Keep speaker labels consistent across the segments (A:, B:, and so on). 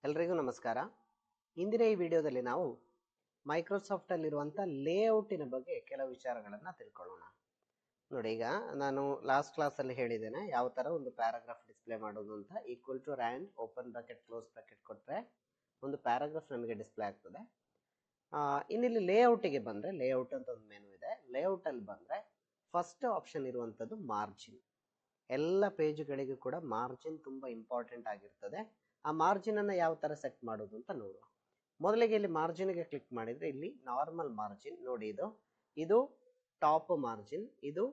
A: ಎಲ್ರಿಗೂ ನಮಸ್ಕಾರ. ಇಂದಿನ ಈ ವಿಡಿಯೋದಲ್ಲಿ ನಾವು ಮೈಕ್ರೋಸಾಫ್ಟ್ ಅಲ್ಲಿರುವಂಥ ಲೇಔಟಿನ ಬಗ್ಗೆ ಕೆಲವು ವಿಚಾರಗಳನ್ನು ತಿಳ್ಕೊಳ್ಳೋಣ. ನೋಡಿ, ಈಗ ನಾನು ಲಾಸ್ಟ್ ಕ್ಲಾಸಲ್ಲಿ ಹೇಳಿದ್ದೇನೆ ಯಾವ ಥರ ಒಂದು ಪ್ಯಾರಾಗ್ರಾಫ್ ಡಿಸ್ಪ್ಲೇ ಮಾಡೋದು ಅಂತ. Equal to rand open bracket close bracket ಕೊಟ್ಟರೆ ಒಂದು ಪ್ಯಾರಾಗ್ರಾಫ್ ನಮಗೆ ಡಿಸ್ಪ್ಲೇ ಆಗ್ತದೆ. ಇನ್ನಿಲ್ಲಿ ಲೇಔಟಿಗೆ ಬಂದರೆ, ಲೇಔಟ್ ಅಂತ ಒಂದು ಮೆನು ಇದೆ. ಲೇಔಟಲ್ಲಿ ಬಂದರೆ ಫಸ್ಟ್ ಆಪ್ಷನ್ ಇರುವಂಥದ್ದು ಮಾರ್ಜಿನ್. ಎಲ್ಲ ಪೇಜ್ಗಳಿಗೂ ಕೂಡ ಮಾರ್ಜಿನ್ ತುಂಬ ಇಂಪಾರ್ಟೆಂಟ್ ಆಗಿರ್ತದೆ. ಆ ಮಾರ್ಜಿನ್ ಅನ್ನು ಯಾವ ತರ ಸೆಟ್ ಮಾಡೋದು ಅಂತ ನೋಡುವ. ಮೊದಲಿಗೆ ಇಲ್ಲಿ ಮಾರ್ಜಿನ್ಗೆ ಕ್ಲಿಕ್ ಮಾಡಿದ್ರೆ ಇಲ್ಲಿ ನಾರ್ಮಲ್ ಮಾರ್ಜಿನ್ ನೋಡಿ, ಇದು ಟಾಪ್ ಮಾರ್ಜಿನ್, ಇದು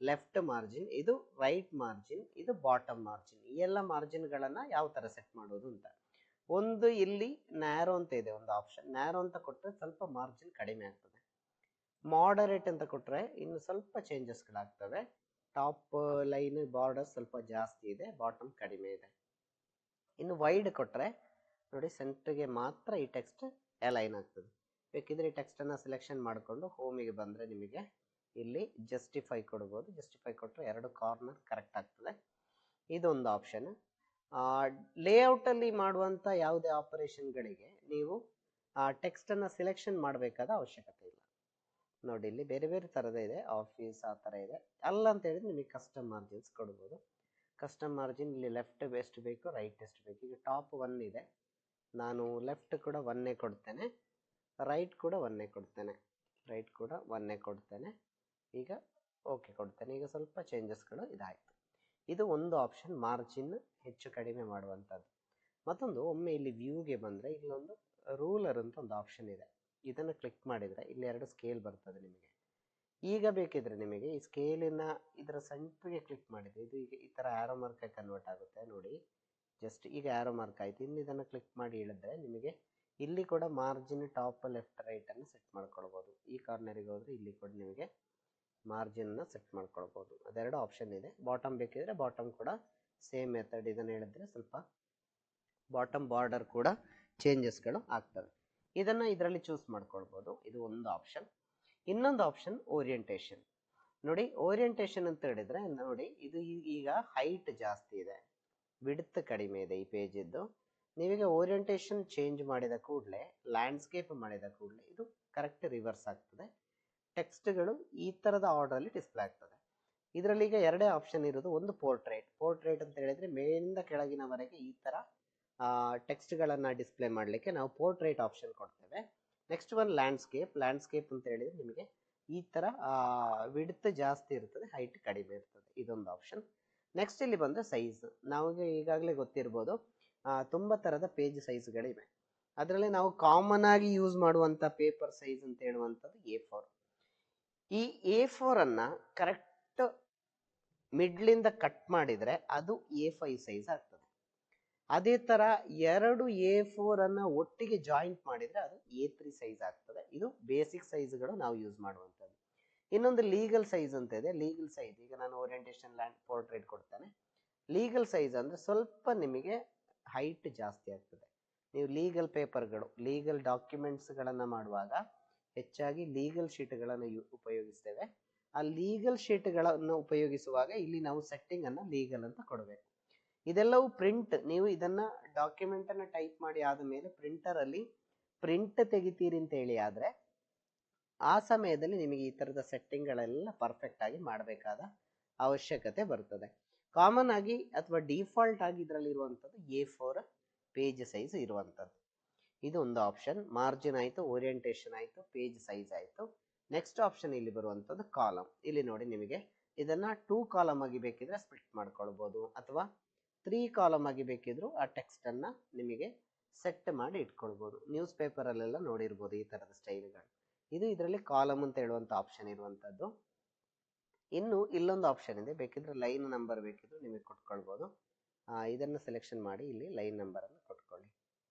A: ಲೆಫ್ಟ್ ಮಾರ್ಜಿನ್, ಇದು ರೈಟ್ ಮಾರ್ಜಿನ್, ಇದು ಬಾಟಮ್ ಮಾರ್ಜಿನ್. ಈ ಎಲ್ಲ ಮಾರ್ಜಿನ್ಗಳನ್ನ ಯಾವ ತರ ಸೆಟ್ ಮಾಡೋದು ಅಂತ. ಒಂದು ಇಲ್ಲಿ ನ್ಯಾರೋ ಅಂತ ಇದೆ ಒಂದು ಆಪ್ಷನ್. ನ್ಯಾರೋ ಅಂತ ಕೊಟ್ಟರೆ ಸ್ವಲ್ಪ ಮಾರ್ಜಿನ್ ಕಡಿಮೆ ಆಗ್ತದೆ. ಮಾಡರೇಟ್ ಅಂತ ಕೊಟ್ಟರೆ ಇನ್ನು ಸ್ವಲ್ಪ ಚೇಂಜಸ್ಗಳಾಗ್ತವೆ. ಟಾಪ್ ಲೈನ್ ಬಾರ್ಡರ್ ಸ್ವಲ್ಪ ಜಾಸ್ತಿ ಇದೆ, ಬಾಟಮ್ ಕಡಿಮೆ ಇದೆ. ಇನ್ನು ವೈಡ್ ಕೊಟ್ಟರೆ ನೋಡಿ, ಸೆಂಟ್ರಿಗೆ ಮಾತ್ರ ಈ ಟೆಕ್ಸ್ಟ್ ಅಲೈನ್ ಆಗ್ತದೆ. ಬೇಕಿದ್ರೆ ಈ ಟೆಕ್ಸ್ಟನ್ನು ಸೆಲೆಕ್ಷನ್ ಮಾಡಿಕೊಂಡು ಹೋಮಿಗೆ ಬಂದರೆ ನಿಮಗೆ ಇಲ್ಲಿ ಜಸ್ಟಿಫೈ ಕೊಡ್ಬೋದು. ಜಸ್ಟಿಫೈ ಕೊಟ್ಟರೆ ಎರಡು ಕಾರ್ನರ್ ಕರೆಕ್ಟ್ ಆಗ್ತದೆ. ಇದೊಂದು ಆಪ್ಷನ್. ಲೇಔಟಲ್ಲಿ ಮಾಡುವಂಥ ಯಾವುದೇ ಆಪರೇಷನ್ಗಳಿಗೆ ನೀವು ಟೆಕ್ಸ್ಟನ್ನು ಸೆಲೆಕ್ಷನ್ ಮಾಡಬೇಕಾದ ಅವಶ್ಯಕತೆ ಇಲ್ಲ. ನೋಡಿ, ಇಲ್ಲಿ ಬೇರೆ ಬೇರೆ ಥರದ ಇದೆ, ಆಫೀಸ್ ಆ ಥರ ಇದೆ. ಅಲ್ಲ ಅಂತ ಹೇಳಿದ್ರೆ ನಿಮಗೆ ಕಸ್ಟಮ್ ಮಾರ್ಜಿನ್ಸ್ ಕೊಡ್ಬೋದು. ಕಸ್ಟಮ್ ಮಾರ್ಜಿನ್ ಇಲ್ಲಿ ಲೆಫ್ಟ್ ಎಷ್ಟು ಬೇಕು, ರೈಟ್ ಎಷ್ಟು ಬೇಕು. ಈಗ ಟಾಪ್ 1 ಇದೆ, ನಾನು ಲೆಫ್ಟ್ ಕೂಡ 1 ಕೊಡ್ತೇನೆ, ರೈಟ್ ಕೂಡ 1 ಕೊಡ್ತೇನೆ, ರೈಟ್ ಕೂಡ 1 ಕೊಡ್ತೇನೆ. ಈಗ ಓಕೆ ಕೊಡ್ತೇನೆ. ಈಗ ಸ್ವಲ್ಪ ಚೇಂಜಸ್ಗಳು ಇದಾಯಿತು. ಇದು ಒಂದು ಆಪ್ಷನ್, ಮಾರ್ಜಿನ್ ಹೆಚ್ಚು ಕಡಿಮೆ ಮಾಡುವಂಥದ್ದು. ಮತ್ತೊಂದು, ಒಮ್ಮೆ ಇಲ್ಲಿ ವ್ಯೂಗೆ ಬಂದರೆ ಇಲ್ಲೊಂದು ರೂಲರ್ ಅಂತ ಒಂದು ಆಪ್ಷನ್ ಇದೆ. ಇದನ್ನು ಕ್ಲಿಕ್ ಮಾಡಿದರೆ ಇಲ್ಲಿ 2 ಸ್ಕೇಲ್ ಬರ್ತದೆ ನಿಮಗೆ. ಈಗ ಬೇಕಿದ್ರೆ ನಿಮಗೆ ಈ ಸ್ಕೇಲಿನ ಇದರ ಸೆಂಟ್ರಿಗೆ ಕ್ಲಿಕ್ ಮಾಡಿದ್ರೆ ಇದು ಈಗ ಈ ಥರ ಆ್ಯರೋ ಮಾರ್ಕ್ ಕನ್ವರ್ಟ್ ಆಗುತ್ತೆ ನೋಡಿ. ಜಸ್ಟ್ ಈಗ ಆ್ಯರೋ ಮಾರ್ಕ್ ಆಯಿತು. ಇನ್ನು ಇದನ್ನು ಕ್ಲಿಕ್ ಮಾಡಿ ಇಳಿದ್ರೆ ನಿಮಗೆ ಇಲ್ಲಿ ಕೂಡ ಮಾರ್ಜಿನ್ ಟಾಪ್ ಲೆಫ್ಟ್ ರೈಟನ್ನು ಸೆಟ್ ಮಾಡ್ಕೊಳ್ಬೋದು. ಈ ಕಾರ್ನರಿಗೆ ಹೋದರೆ ಇಲ್ಲಿ ಕೂಡ ನಿಮಗೆ ಮಾರ್ಜಿನ್ನ ಸೆಟ್ ಮಾಡ್ಕೊಳ್ಬೋದು. ಅದೆರಡು ಆಪ್ಷನ್ ಇದೆ. ಬಾಟಮ್ ಬೇಕಿದ್ರೆ ಬಾಟಮ್ ಕೂಡ ಸೇಮ್ ಮೆಥಡ್. ಇದನ್ನು ಹೇಳಿದ್ರೆ ಸ್ವಲ್ಪ ಬಾಟಮ್ ಬಾರ್ಡರ್ ಕೂಡ ಚೇಂಜಸ್ಗಳು ಆಗ್ತವೆ. ಇದನ್ನು ಇದರಲ್ಲಿ ಚೂಸ್ ಮಾಡ್ಕೊಳ್ಬೋದು. ಇದು ಒಂದು ಆಪ್ಷನ್. ಇನ್ನೊಂದು ಆಪ್ಷನ್ ಓರಿಯೆಂಟೇಷನ್. ನೋಡಿ, ಓರಿಯೆಂಟೇಷನ್ ಅಂತ ಹೇಳಿದ್ರೆ ನೋಡಿ, ಇದು ಈಗ ಹೈಟ್ ಜಾಸ್ತಿ ಇದೆ, ವಿಡ್ತ್ ಕಡಿಮೆ ಇದೆ ಈ ಪೇಜ್ ಇದ್ದು. ನೀವೀಗ ಓರಿಯೆಂಟೇಷನ್ ಚೇಂಜ್ ಮಾಡಿದ ಕೂಡಲೇ, ಲ್ಯಾಂಡ್ಸ್ಕೇಪ್ ಮಾಡಿದ ಕೂಡಲೇ ಇದು ಕರೆಕ್ಟ್ ರಿವರ್ಸ್ ಆಗ್ತದೆ. ಟೆಕ್ಸ್ಟ್ಗಳು ಈ ಥರದ ಆರ್ಡರಲ್ಲಿ ಡಿಸ್ಪ್ಲೇ ಆಗ್ತದೆ. ಇದರಲ್ಲಿ ಈಗ ಎರಡೇ ಆಪ್ಷನ್ ಇರೋದು. ಒಂದು ಪೋರ್ಟ್ರೇಟ್. ಪೋರ್ಟ್ರೇಟ್ ಅಂತ ಹೇಳಿದ್ರೆ ಮೇಲಿಂದ ಕೆಳಗಿನವರೆಗೆ ಈ ಥರ ಟೆಕ್ಸ್ಟ್ಗಳನ್ನು ಡಿಸ್ಪ್ಲೇ ಮಾಡಲಿಕ್ಕೆ ನಾವು ಪೋರ್ಟ್ರೇಟ್ ಆಪ್ಷನ್ ಕೊಡ್ತೇವೆ. Next one landscape. ಲ್ಯಾಂಡ್ಸ್ಕೇಪ್ ಅಂತ ಹೇಳಿದ್ರೆ ನಿಮಗೆ ಈ ಥರ ವಿಡ್ತ್ ಜಾಸ್ತಿ ಇರ್ತದೆ, ಹೈಟ್ ಕಡಿಮೆ ಇರ್ತದೆ. ಇದೊಂದು ಆಪ್ಷನ್. ನೆಕ್ಸ್ಟ್ ಇಲ್ಲಿ ಬಂದರೆ ಸೈಜ್. ನಮಗೆ ಈಗಾಗಲೇ ಗೊತ್ತಿರ್ಬೋದು, ತುಂಬ ಥರದ ಪೇಜ್ ಸೈಜ್ಗಳಿವೆ. ಅದರಲ್ಲಿ ನಾವು ಕಾಮನ್ ಆಗಿ ಯೂಸ್ ಮಾಡುವಂಥ ಪೇಪರ್ ಸೈಜ್ ಅಂತ ಹೇಳುವಂಥದ್ದು A4. ಈ A4 ಅನ್ನು ಕರೆಕ್ಟ್ ಮಿಡ್ಲಿಂದ ಕಟ್ ಮಾಡಿದರೆ ಅದು A5 ಸೈಜ್ ಆಗ್ತದೆ. ಅದೇ ಥರ ಎರಡು A4 ಅನ್ನು ಒಟ್ಟಿಗೆ ಜಾಯಿಂಟ್ ಮಾಡಿದರೆ ಅದು A3 ಸೈಜ್ ಆಗ್ತದೆ. ಇದು ಬೇಸಿಕ್ ಸೈಜ್ಗಳು ನಾವು ಯೂಸ್ ಮಾಡುವಂಥದ್ದು. ಇನ್ನೊಂದು ಲೀಗಲ್ ಸೈಜ್ ಅಂತ ಇದೆ. ಲೀಗಲ್ ಸೈಜ್ ಈಗ ನಾನು ಓರಿಯೆಂಟೇಷನ್ ಲ್ಯಾಂಡ್ ಪೋರ್ಟ್ರೇಟ್ ಕೊಡ್ತೇನೆ. ಲೀಗಲ್ ಸೈಜ್ ಅಂದರೆ ಸ್ವಲ್ಪ ನಿಮಗೆ ಹೈಟ್ ಜಾಸ್ತಿ ಆಗ್ತದೆ. ನೀವು ಲೀಗಲ್ ಪೇಪರ್ಗಳು, ಲೀಗಲ್ ಡಾಕ್ಯುಮೆಂಟ್ಸ್ಗಳನ್ನು ಮಾಡುವಾಗ ಹೆಚ್ಚಾಗಿ ಲೀಗಲ್ ಶೀಟ್ಗಳನ್ನು ಉಪಯೋಗಿಸ್ತೇವೆ. ಆ ಲೀಗಲ್ ಶೀಟ್ಗಳನ್ನು ಉಪಯೋಗಿಸುವಾಗ ಇಲ್ಲಿ ನಾವು ಸೆಟ್ಟಿಂಗನ್ನು ಲೀಗಲ್ ಅಂತ ಕೊಡಬೇಕು. ಇದೆಲ್ಲವೂ ಪ್ರಿಂಟ್. ನೀವು ಇದನ್ನ ಡಾಕ್ಯುಮೆಂಟ್ ಅನ್ನು ಟೈಪ್ ಮಾಡಿ ಆದ ಮೇಲೆ ಪ್ರಿಂಟರ್ ಅಲ್ಲಿ ಪ್ರಿಂಟ್ ತೆಗಿತೀರಿ ಅಂತ ಹೇಳಿ ಆದ್ರೆ ಆ ಸಮಯದಲ್ಲಿ ನಿಮಗೆ ಈ ತರದ ಸೆಟ್ಟಿಂಗ್ಗಳೆಲ್ಲ ಪರ್ಫೆಕ್ಟ್ ಆಗಿ ಮಾಡಬೇಕಾದ ಅವಶ್ಯಕತೆ ಬರ್ತದೆ. ಕಾಮನ್ ಆಗಿ ಅಥವಾ ಡಿಫಾಲ್ಟ್ ಆಗಿ ಇದರಲ್ಲಿ ಇರುವಂಥದ್ದು A4 ಪೇಜ್ ಸೈಜ್ ಇರುವಂಥದ್ದು. ಇದು ಒಂದು ಆಪ್ಷನ್. ಮಾರ್ಜಿನ್ ಆಯಿತು, ಓರಿಯೆಂಟೇಷನ್ ಆಯಿತು, ಪೇಜ್ ಸೈಜ್ ಆಯಿತು. ನೆಕ್ಸ್ಟ್ ಆಪ್ಷನ್ ಇಲ್ಲಿ ಬರುವಂಥದ್ದು ಕಾಲಮ್. ಇಲ್ಲಿ ನೋಡಿ, ನಿಮಗೆ ಇದನ್ನ 2 ಕಾಲಮ್ ಆಗಿ ಬೇಕಿದ್ರೆ ಸ್ಪ್ಲಿಟ್ ಮಾಡ್ಕೊಳ್ಬೋದು, ಅಥವಾ 3 ಕಾಲಮ್ ಆಗಿ ಬೇಕಿದ್ರು ಆ ಟೆಕ್ಸ್ಟ್ ಅನ್ನ ನಿಮಗೆ ಸೆಟ್ ಮಾಡಿ ಇಟ್ಕೊಳ್ಬೋದು. ನ್ಯೂಸ್ ಪೇಪರ್ ಅಲ್ಲೆಲ್ಲ ನೋಡಿರ್ಬೋದು ಈ ತರದ ಸ್ಟೈಲ್ಗಳು. ಇದು ಇದರಲ್ಲಿ ಕಾಲಮ್ ಅಂತ ಹೇಳುವಂತ ಆಪ್ಷನ್ ಇರುವಂತದ್ದು. ಇನ್ನು ಇಲ್ಲೊಂದು ಆಪ್ಷನ್ ಇದೆ, ಬೇಕಿದ್ರೆ ಲೈನ್ ನಂಬರ್ ಬೇಕಿದ್ರು ನಿಮಗೆ ಕೊಟ್ಕೊಳ್ಬೋದು. ಇದನ್ನು ಸೆಲೆಕ್ಷನ್ ಮಾಡಿ ಇಲ್ಲಿ ಲೈನ್ ನಂಬರ್ ಅನ್ನು ಕೊಟ್ಕೊಳ್ಳಿ.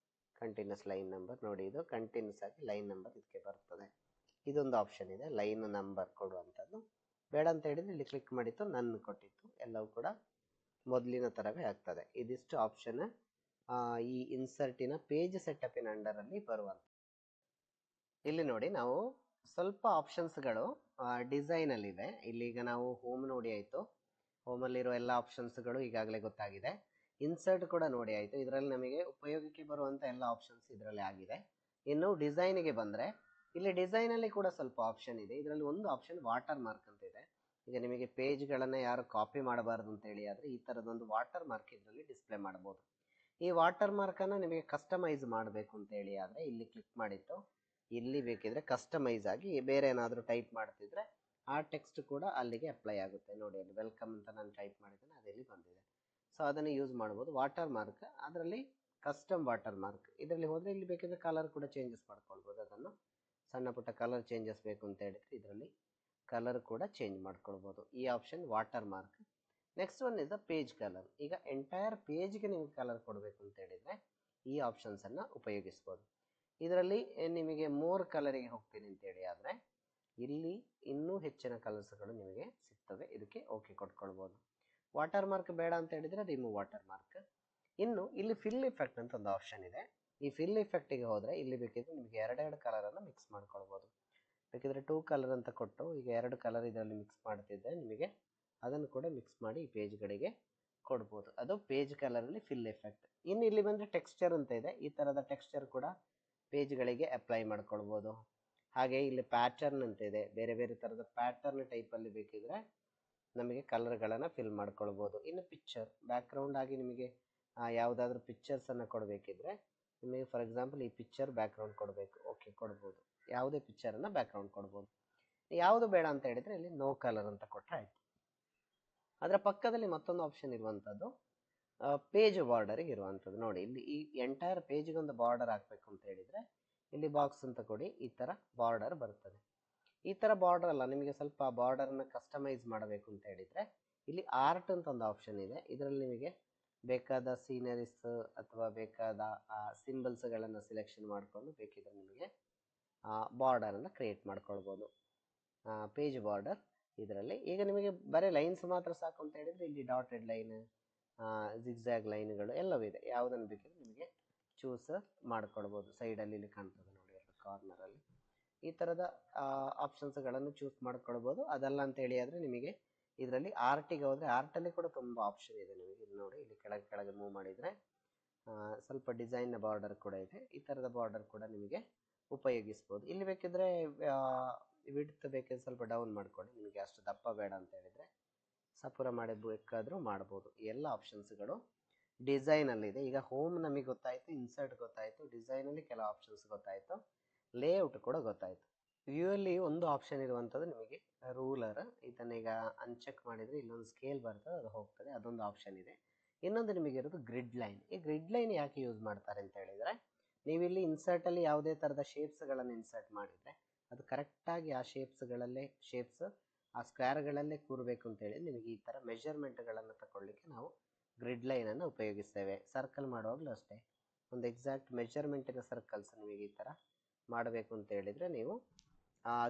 A: ಕಂಟಿನ್ಯೂಸ್ ಲೈನ್ ನಂಬರ್ ನೋಡಿ, ಇದು ಕಂಟಿನ್ಯೂಸ್ ಆಗಿ ಲೈನ್ ನಂಬರ್ ಇದಕ್ಕೆ ಬರ್ತದೆ. ಇದೊಂದು ಆಪ್ಷನ್ ಇದೆ, ಲೈನ್ ನಂಬರ್ ಕೊಡುವಂಥದ್ದು. ಬೇಡ ಅಂತ ಹೇಳಿದ್ರೆ ಇಲ್ಲಿ ಕ್ಲಿಕ್ ಮಾಡಿತ್ತು, ನನ್ನ ಕೊಟ್ಟಿತ್ತು, ಎಲ್ಲವೂ ಕೂಡ ಮೊದಲಿನ ತರವೇ ಆಗ್ತದೆ. ಇದಿಷ್ಟು ಆಪ್ಷನ್ ಈ ಇನ್ಸರ್ಟಿನ ಪೇಜ್ ಸೆಟಪಿನ ಅಂಡರಲ್ಲಿ ಬರುವಂತ. ಇಲ್ಲಿ ನೋಡಿ, ನಾವು ಸ್ವಲ್ಪ ಆಪ್ಷನ್ಸ್ಗಳು ಡಿಸೈನಲ್ಲಿದೆ. ಇಲ್ಲಿಗ ನಾವು ಹೋಮ್ ನೋಡಿ ಆಯಿತು. ಹೋಮಲ್ಲಿರೋ ಎಲ್ಲ ಆಪ್ಷನ್ಸ್ಗಳು ಈಗಾಗಲೇ ಗೊತ್ತಾಗಿದೆ. ಇನ್ಸರ್ಟ್ ಕೂಡ ನೋಡಿ ಆಯಿತು. ಇದರಲ್ಲಿ ನಮಗೆ ಉಪಯೋಗಕ್ಕೆ ಬರುವಂಥ ಎಲ್ಲ ಆಪ್ಷನ್ಸ್ ಇದರಲ್ಲಿ ಆಗಿದೆ. ಇನ್ನು ಡಿಸೈನಿಗೆ ಬಂದರೆ ಇಲ್ಲಿ ಡಿಸೈನಲ್ಲಿ ಕೂಡ ಸ್ವಲ್ಪ ಆಪ್ಷನ್ ಇದೆ. ಇದರಲ್ಲಿ ಒಂದು ಆಪ್ಷನ್ ವಾಟರ್ ಮಾರ್ಕ್ ಅಂತ ಇದೆ. ಈಗ ನಿಮಗೆ ಪೇಜ್ಗಳನ್ನು ಯಾರು ಕಾಪಿ ಮಾಡಬಾರ್ದು ಅಂತೇಳಿ ಆದರೆ ಈ ಥರದೊಂದು ವಾಟರ್ ಮಾರ್ಕ್ ಇದರಲ್ಲಿ ಡಿಸ್ಪ್ಲೇ ಮಾಡ್ಬೋದು. ಈ ವಾಟರ್ ಮಾರ್ಕನ್ನು ನಿಮಗೆ ಕಸ್ಟಮೈಸ್ ಮಾಡಬೇಕು ಅಂತೇಳಿ ಆದರೆ ಇಲ್ಲಿ ಕ್ಲಿಕ್ ಮಾಡಿತ್ತು ಇಲ್ಲಿ ಬೇಕಿದ್ರೆ ಕಸ್ಟಮೈಸ್ ಆಗಿ ಬೇರೆ ಏನಾದರೂ ಟೈಪ್ ಮಾಡ್ತಿದ್ರೆ ಆ ಟೆಕ್ಸ್ಟ್ ಕೂಡ ಅಲ್ಲಿಗೆ ಅಪ್ಲೈ ಆಗುತ್ತೆ. ನೋಡಿ ಅಲ್ಲಿ ವೆಲ್ಕಮ್ ಅಂತ ನಾನು ಟೈಪ್ ಮಾಡಿದ್ದೇನೆ, ಅದರಲ್ಲಿ ಬಂದಿದೆ. ಸೊ ಅದನ್ನು ಯೂಸ್ ಮಾಡ್ಬೋದು. ವಾಟರ್ ಮಾರ್ಕ್ ಅದರಲ್ಲಿ ಕಸ್ಟಮ್ ವಾಟರ್ ಮಾರ್ಕ್ ಇದರಲ್ಲಿ ಹೋದರೆ ಇಲ್ಲಿ ಬೇಕಿದ್ರೆ ಕಲರ್ ಕೂಡ ಚೇಂಜಸ್ ಮಾಡ್ಕೊಳ್ಬೋದು. ಅದನ್ನು ಸಣ್ಣ ಪುಟ್ಟ ಕಲರ್ ಚೇಂಜಸ್ ಬೇಕು ಅಂತ ಹೇಳಿದ್ರೆ ಇದರಲ್ಲಿ ಕಲರ್ ಕೂಡ ಚೇಂಜ್ ಮಾಡ್ಕೊಳ್ಬೋದು. ಈ option water mark. Next one is the page colour. ಈಗ ಎಂಟೈರ್ ಪೇಜ್ಗೆ ನಿಮಗೆ ಕಲರ್ ಕೊಡಬೇಕು ಅಂತ ಹೇಳಿದರೆ ಈ ಆಪ್ಷನ್ಸನ್ನು ಉಪಯೋಗಿಸ್ಬೋದು. ಇದರಲ್ಲಿ ನಿಮಗೆ ಮೋರ್ ಕಲರಿಗೆ ಹೋಗ್ತೀನಿ ಅಂತೇಳಿ ಆದರೆ ಇಲ್ಲಿ ಇನ್ನೂ ಹೆಚ್ಚಿನ ಕಲರ್ಸ್ಗಳು ನಿಮಗೆ ಸಿಗ್ತವೆ. ಇದಕ್ಕೆ ಓಕೆ ಕೊಟ್ಕೊಳ್ಬೋದು. ವಾಟರ್ ಮಾರ್ಕ್ ಬೇಡ ಅಂತ ಹೇಳಿದರೆ ರಿಮೂವ್ ವಾಟರ್ ಮಾರ್ಕ್. ಇನ್ನು ಇಲ್ಲಿ ಫಿಲ್ ಇಫೆಕ್ಟ್ ಅಂತ ಒಂದು ಆಪ್ಷನ್ ಇದೆ. ಈ ಫಿಲ್ ಇಫೆಕ್ಟಿಗೆ ಹೋದರೆ ಇಲ್ಲಿ ಬೇಕಿದ್ರೆ ನಿಮಗೆ ಎರಡೆರಡು ಕಲರನ್ನು ಮಿಕ್ಸ್ ಮಾಡ್ಕೊಳ್ಬೋದು. ಬೇಕಿದ್ರೆ 2 ಕಲರ್ ಅಂತ ಕೊಟ್ಟು ಈಗ 2 ಕಲರ್ ಇದರಲ್ಲಿ ಮಿಕ್ಸ್ ಮಾಡ್ತಿದ್ದೆ ನಿಮಗೆ ಅದನ್ನು ಕೂಡ ಮಿಕ್ಸ್ ಮಾಡಿ ಈ ಪೇಜ್ಗಳಿಗೆ ಕೊಡ್ಬೋದು. ಅದು ಪೇಜ್ ಕಲರಲ್ಲಿ ಫಿಲ್ ಎಫೆಕ್ಟ್. ಇನ್ನು ಇಲ್ಲಿ ಬಂದರೆ ಟೆಕ್ಸ್ಚರ್ ಅಂತ ಇದೆ. ಈ ಥರದ ಟೆಕ್ಸ್ಚರ್ ಕೂಡ ಪೇಜ್ಗಳಿಗೆ ಅಪ್ಲೈ ಮಾಡ್ಕೊಳ್ಬೋದು. ಹಾಗೆ ಇಲ್ಲಿ ಪ್ಯಾಟರ್ನ್ ಅಂತ ಇದೆ. ಬೇರೆ ಬೇರೆ ಥರದ ಪ್ಯಾಟರ್ನ್ ಟೈಪಲ್ಲಿ ಬೇಕಿದ್ರೆ ನಮಗೆ ಕಲರ್ಗಳನ್ನು ಫಿಲ್ ಮಾಡ್ಕೊಳ್ಬೋದು. ಇನ್ನು ಪಿಕ್ಚರ್ ಬ್ಯಾಕ್ಗ್ರೌಂಡ್ ಆಗಿ ನಿಮಗೆ ಯಾವುದಾದ್ರೂ ಪಿಕ್ಚರ್ಸನ್ನು ಕೊಡಬೇಕಿದ್ರೆ ನಿಮಗೆ ಫಾರ್ ಎಕ್ಸಾಂಪಲ್ ಈ ಪಿಕ್ಚರ್ ಬ್ಯಾಕ್ಗ್ರೌಂಡ್ ಕೊಡಬೇಕು, ಓಕೆ ಕೊಡ್ಬೋದು. ಯಾವುದೇ ಪಿಕ್ಚರನ್ನು ಬ್ಯಾಕ್ಗ್ರೌಂಡ್ ಕೊಡ್ಬೋದು. ಯಾವುದು ಬೇಡ ಅಂತ ಹೇಳಿದರೆ ಇಲ್ಲಿ ನೋ ಕಲರ್ ಅಂತ ಕೊಟ್ಟರೆ ಆಯಿತು. ಅದರ ಪಕ್ಕದಲ್ಲಿ ಮತ್ತೊಂದು ಆಪ್ಷನ್ ಇರುವಂಥದ್ದು ಪೇಜ್ ಬಾರ್ಡರಿಗೆ ಇರುವಂಥದ್ದು. ನೋಡಿ ಇಲ್ಲಿ ಈ ಎಂಟೈರ್ ಪೇಜ್ಗೆ ಒಂದು ಬಾರ್ಡರ್ ಹಾಕಬೇಕು ಅಂತ ಹೇಳಿದರೆ ಇಲ್ಲಿ ಬಾಕ್ಸ್ ಅಂತ ಕೊಡಿ, ಈ ಥರ ಬಾರ್ಡರ್ ಬರ್ತದೆ. ಈ ಥರ ಬಾರ್ಡರ್ ಅಲ್ಲ, ನಿಮಗೆ ಸ್ವಲ್ಪ ಬಾರ್ಡರ್ನ ಕಸ್ಟಮೈಸ್ ಮಾಡಬೇಕು ಅಂತ ಹೇಳಿದರೆ ಇಲ್ಲಿ ಆರ್ಟ್ ಅಂತ ಒಂದು ಆಪ್ಷನ್ ಇದೆ. ಇದರಲ್ಲಿ ನಿಮಗೆ ಬೇಕಾದ ಸೀನರೀಸ್ ಅಥವಾ ಬೇಕಾದ ಸಿಂಬಲ್ಸ್ಗಳನ್ನು ಸೆಲೆಕ್ಷನ್ ಮಾಡಿಕೊಂಡು ಬೇಕಿದ್ರೆ ನಿಮಗೆ ಬಾರ್ಡರನ್ನು ಕ್ರಿಯೇಟ್ ಮಾಡ್ಕೊಳ್ಬೋದು. ಪೇಜ್ ಬಾರ್ಡರ್ ಇದರಲ್ಲಿ ಈಗ ನಿಮಗೆ ಬರೀ ಲೈನ್ಸ್ ಮಾತ್ರ ಸಾಕು ಅಂತ ಹೇಳಿದರೆ ಇಲ್ಲಿ ಡಾಟೆಡ್ ಲೈನ್, ಜಿಗ್ಜ್ಯಾಗ್ ಲೈನ್ಗಳು ಎಲ್ಲವಿದೆ. ಯಾವುದನ್ನು ಬೇಕಿದ್ರೆ ನಿಮಗೆ ಚೂಸ್ ಮಾಡ್ಕೊಳ್ಬೋದು. ಸೈಡಲ್ಲಿ ಇಲ್ಲಿ ಕಾಣ್ತದೆ ನೋಡಿ ಕಾರ್ನರಲ್ಲಿ ಈ ಥರದ ಆಪ್ಷನ್ಸ್ಗಳನ್ನು ಚೂಸ್ ಮಾಡ್ಕೊಳ್ಬೋದು. ಅದಲ್ಲ ಅಂತೇಳಿ ಆದರೆ ನಿಮಗೆ ಇದರಲ್ಲಿ ಆರ್ಟಿಗೆ ಹೋದರೆ ಆರ್ಟಲ್ಲಿ ಕೂಡ ತುಂಬ ಆಪ್ಷನ್ ಇದೆ ನಿಮಗೆ. ಇಲ್ಲಿ ನೋಡಿ ಇಲ್ಲಿ ಕೆಳಗೆ ಕೆಳಗೆ ಮೂವ್ ಮಾಡಿದರೆ ಸ್ವಲ್ಪ ಡಿಸೈನ್ನ ಬಾರ್ಡರ್ ಕೂಡ ಇದೆ. ಈ ಥರದ ಬಾರ್ಡರ್ ಕೂಡ ನಿಮಗೆ ಉಪಯೋಗಿಸ್ಬೋದು. ಇಲ್ಲಿ ಬೇಕಿದ್ರೆ ವಿಡ್ತ್ ಬೇಕಿದ್ರೆ ಸ್ವಲ್ಪ ಡೌನ್ ಮಾಡ್ಕೊಳ್ಳಿ, ನಿಮಗೆ ಅಷ್ಟು ದಪ್ಪ ಬೇಡ ಅಂತ ಹೇಳಿದರೆ ಸಪುರ ಮಾಡಿ ಬೇಕಾದರೂ ಮಾಡ್ಬೋದು. ಎಲ್ಲ ಆಪ್ಷನ್ಸ್ಗಳು ಡಿಸೈನಲ್ಲಿದೆ. ಈಗ ಹೋಮ್ ನಮಗೆ ಗೊತ್ತಾಯಿತು, ಇನ್ಸರ್ಟ್ ಗೊತ್ತಾಯಿತು, ಡಿಸೈನಲ್ಲಿ ಕೆಲವು ಆಪ್ಷನ್ಸ್ ಗೊತ್ತಾಯಿತು, ಲೇಔಟ್ ಕೂಡ ಗೊತ್ತಾಯಿತು. ವ್ಯೂಯಲ್ಲಿ ಒಂದು ಆಪ್ಷನ್ ಇರುವಂಥದ್ದು ನಿಮಗೆ ರೂಲರ್. ಇದನ್ನೀಗ ಅನ್ಚೆಕ್ ಮಾಡಿದರೆ ಇಲ್ಲೊಂದು ಸ್ಕೇಲ್ ಬರ್ತದೆ, ಅದು ಹೋಗ್ತದೆ, ಅದೊಂದು ಆಪ್ಷನ್ ಇದೆ. ಇನ್ನೊಂದು ನಿಮಗಿರೋದು ಗ್ರಿಡ್ ಲೈನ್. ಈ ಗ್ರಿಡ್ ಲೈನ್ ಯಾಕೆ ಯೂಸ್ ಮಾಡ್ತಾರೆ ಅಂತ ಹೇಳಿದರೆ ನೀವಿಲ್ಲಿ ಇನ್ಸರ್ಟಲ್ಲಿ ಯಾವುದೇ ಥರದ ಶೇಪ್ಸ್ಗಳನ್ನು ಇನ್ಸರ್ಟ್ ಮಾಡಿದರೆ ಅದು ಕರೆಕ್ಟಾಗಿ ಆ ಶೇಪ್ಸ್ ಆ ಸ್ಕ್ವೇರ್ಗಳಲ್ಲೇ ಕೂರಬೇಕು ಅಂತೇಳಿ ನಿಮಗೆ ಈ ಥರ ಮೆಷರ್ಮೆಂಟ್ಗಳನ್ನು ತಗೊಳ್ಳಿಕ್ಕೆ ನಾವು ಗ್ರಿಡ್ ಲೈನನ್ನು ಉಪಯೋಗಿಸ್ತೇವೆ. ಸರ್ಕಲ್ ಮಾಡುವಾಗಲೂ ಅಷ್ಟೇ ಒಂದು ಎಕ್ಸಾಕ್ಟ್ ಮೆಷರ್ಮೆಂಟಿನ ಸರ್ಕಲ್ಸ್ ನಿಮಗೆ ಈ ಥರ ಮಾಡಬೇಕು ಅಂತ ಹೇಳಿದರೆ ನೀವು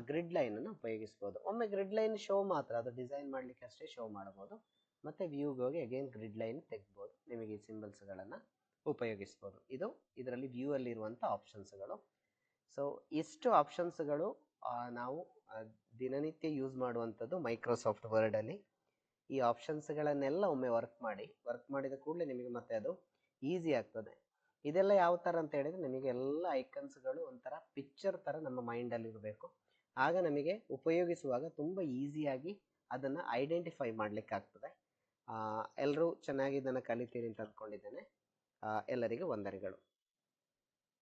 A: ಗ್ರಿಡ್ ಲೈನನ್ನು ಉಪಯೋಗಿಸ್ಬೋದು. ಒಮ್ಮೆ ಗ್ರಿಡ್ ಲೈನ್ ಶೋ ಮಾತ್ರ, ಅದು ಡಿಸೈನ್ ಮಾಡಲಿಕ್ಕೆ ಅಷ್ಟೇ ಶೋ ಮಾಡ್ಬೋದು. ಮತ್ತು ವ್ಯೂಗೆ ಹೋಗಿ ಅಗೇನ್ ಗ್ರಿಡ್ ಲೈನ್ ತೆಗ್ಬೋದು. ನಿಮಗೆ ಈ ಸಿಂಬಲ್ಸ್ಗಳನ್ನು ಉಪಯೋಗಿಸ್ಬೋದು. ಇದು ಇದರಲ್ಲಿ ವ್ಯೂ ಅಲ್ಲಿ ಇರುವಂಥ ಆಪ್ಷನ್ಸ್ಗಳು. ಸೊ ಇಷ್ಟು ಆಪ್ಷನ್ಸ್ಗಳು ನಾವು ದಿನನಿತ್ಯ ಯೂಸ್ ಮಾಡುವಂಥದ್ದು ಮೈಕ್ರೋಸಾಫ್ಟ್ ವರ್ಡಲ್ಲಿ. ಈ ಆಪ್ಷನ್ಸ್ಗಳನ್ನೆಲ್ಲ ಒಮ್ಮೆ ವರ್ಕ್ ಮಾಡಿದ ಕೂಡಲೇ ನಿಮಗೆ ಮತ್ತೆ ಅದು ಈಸಿ ಆಗ್ತದೆ. ಇದೆಲ್ಲ ಯಾವ ಥರ ಅಂತ ಹೇಳಿದರೆ ನಿಮಗೆ ಎಲ್ಲ ಐಕನ್ಸ್ಗಳು ಒಂಥರ ಪಿಕ್ಚರ್ ಥರ ನಮ್ಮ ಮೈಂಡಲ್ಲಿ ಇರಬೇಕು. ಆಗ ನಮಗೆ ಉಪಯೋಗಿಸುವಾಗ ತುಂಬ ಈಸಿಯಾಗಿ ಅದನ್ನು ಐಡೆಂಟಿಫೈ ಮಾಡಲಿಕ್ಕಾಗ್ತದೆ. ಎಲ್ಲರೂ ಚೆನ್ನಾಗಿ ಇದನ್ನು ಕಲಿತೀರಿ ಅಂತ ಅಂದ್ಕೊಂಡಿದ್ದೇನೆ. ಎಲ್ಲರಿಗೂ ವಂದನೆಗಳು.